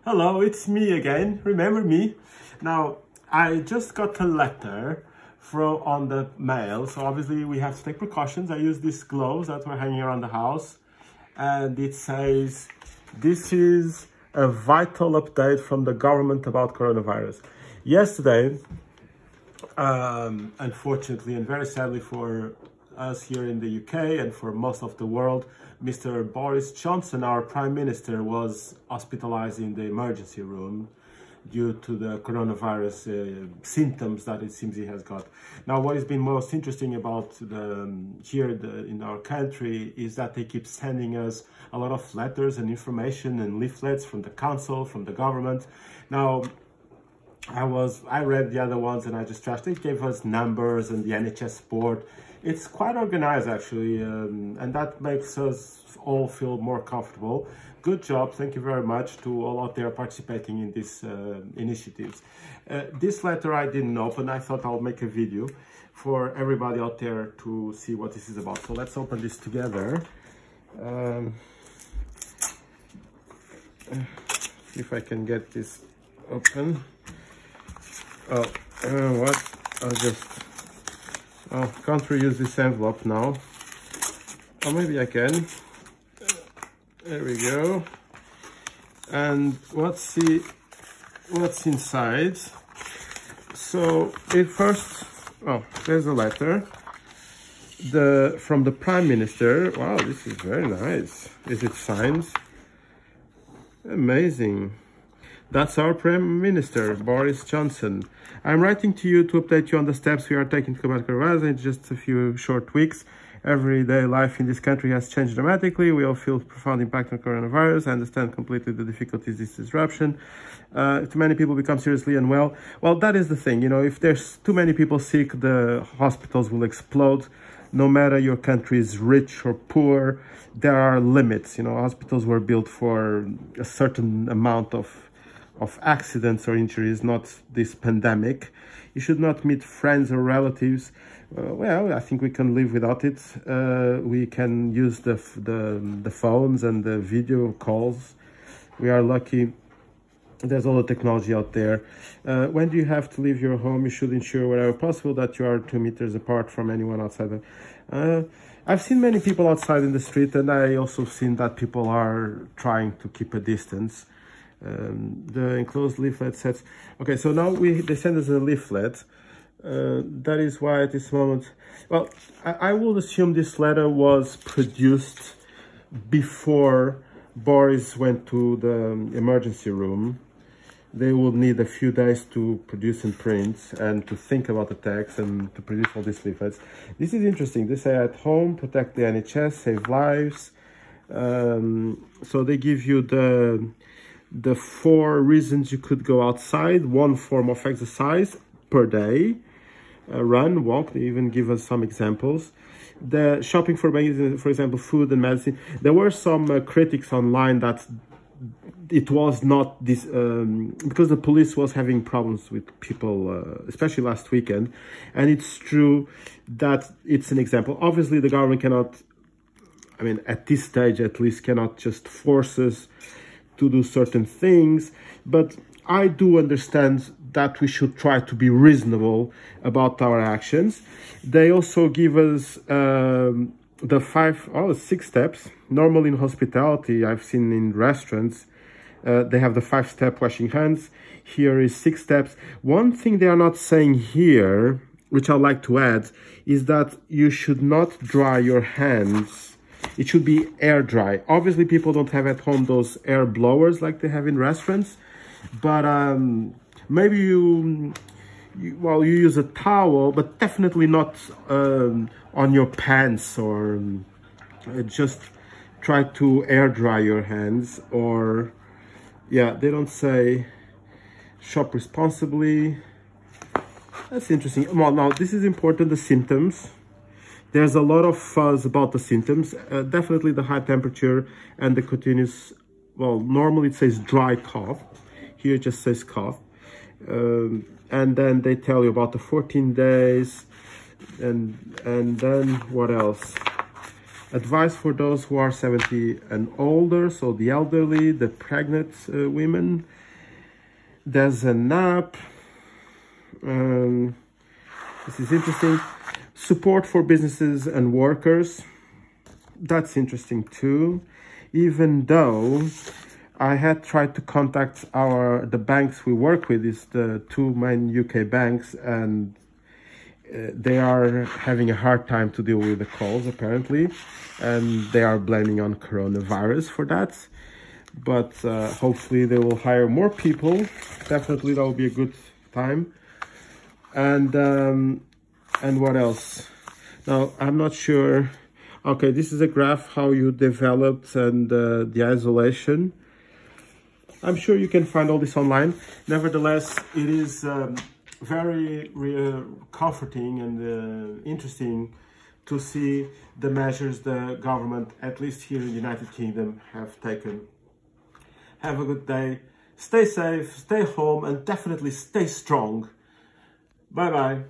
Hello, it's me again. Remember me? Now, I just got a letter on the mail, so obviously we have to take precautions. I use these gloves that were hanging around the house, and it says, this is a vital update from the government about coronavirus. Yesterday, unfortunately and very sadly for us here in the UK and for most of the world, Mr. Boris Johnson, our Prime Minister, was hospitalized in the emergency room due to the coronavirus symptoms that it seems he has got. Now, what has been most interesting about in our country is that they keep sending us a lot of letters and information and leaflets from the council, from the government. Now, I read the other ones and I just trashed. They gave us numbers and the NHS support. It's quite organized actually, and that makes us all feel more comfortable. Good job, thank you very much to all out there participating in these initiatives. This letter I didn't open. I thought I'll make a video for everybody out there to see what this is about. So let's open this together. See if I can get this open. Oh, can't reuse this envelope now. Or maybe I can. There we go. And let's see what's inside. So there's a letter from the Prime Minister. Wow, this is very nice. Is it signed? Amazing. That's our Prime Minister, Boris Johnson. I'm writing to you to update you on the steps we are taking to combat coronavirus in just a few short weeks. Everyday life in this country has changed dramatically. We all feel profound impact on coronavirus. I understand completely the difficulties this disruption. Too many people become seriously unwell. Well, that is the thing. You know, if there's too many people sick, the hospitals will explode. No matter your country is rich or poor, there are limits. You know, hospitals were built for a certain amount of accidents or injuries, not this pandemic. You should not meet friends or relatives. Well, I think we can live without it. We can use the phones and the video calls. We are lucky. There's all the technology out there. When do you have to leave your home? You should ensure wherever possible that you are 2 meters apart from anyone outside. I've seen many people outside in the street, and I also seen that people are trying to keep a distance. The enclosed leaflet says, okay, so now they send us a leaflet. That is why at this moment, well, I will assume this letter was produced before Boris went to the emergency room. They will need a few days to produce and print and to think about the text and to produce all these leaflets. This is interesting. They say at home, protect the NHS, save lives. So they give you the 4 reasons you could go outside, 1 form of exercise per day, run, walk. They even give us some examples. The shopping for example, food and medicine. There were some critics online that it was not this, because the police was having problems with people, especially last weekend. And it's true that it's an example. Obviously, the government cannot, I mean, at this stage at least, cannot just force us to do certain things, but I do understand that we should try to be reasonable about our actions. They also give us the 6 steps. Normally in hospitality, I've seen in restaurants, they have the 5-step washing hands. Here is 6 steps. One thing they are not saying here, which I'd like to add, is that you should not dry your hands. It should be air dry. Obviously, people don't have at home those air blowers like they have in restaurants, but maybe you use a towel, but definitely not on your pants, or just try to air dry your hands. Or yeah, they don't say shop responsibly. That's interesting. Well, now this is important, the symptoms. There's a lot of fuzz about the symptoms. Definitely the high temperature and the continuous, well, normally it says dry cough. Here it just says cough. And then they tell you about the 14 days. And then what else? advice for those who are 70 and older, so the elderly, the pregnant women. There's an app. This is interesting. Support for businesses and workers. That's interesting too. Even though I had tried to contact the banks we work with, is the two main UK banks, and they are having a hard time to deal with the calls apparently, and they are blaming on coronavirus for that. But hopefully they will hire more people. Definitely that will be a good time. And what else? Now I'm not sure. Okay, this is a graph how you developed and the isolation. I'm sure you can find all this online. Nevertheless, it is very comforting and interesting to see the measures the government, at least here in the United Kingdom, have taken. Have a good day. Stay safe, stay home, and definitely stay strong. Bye-bye.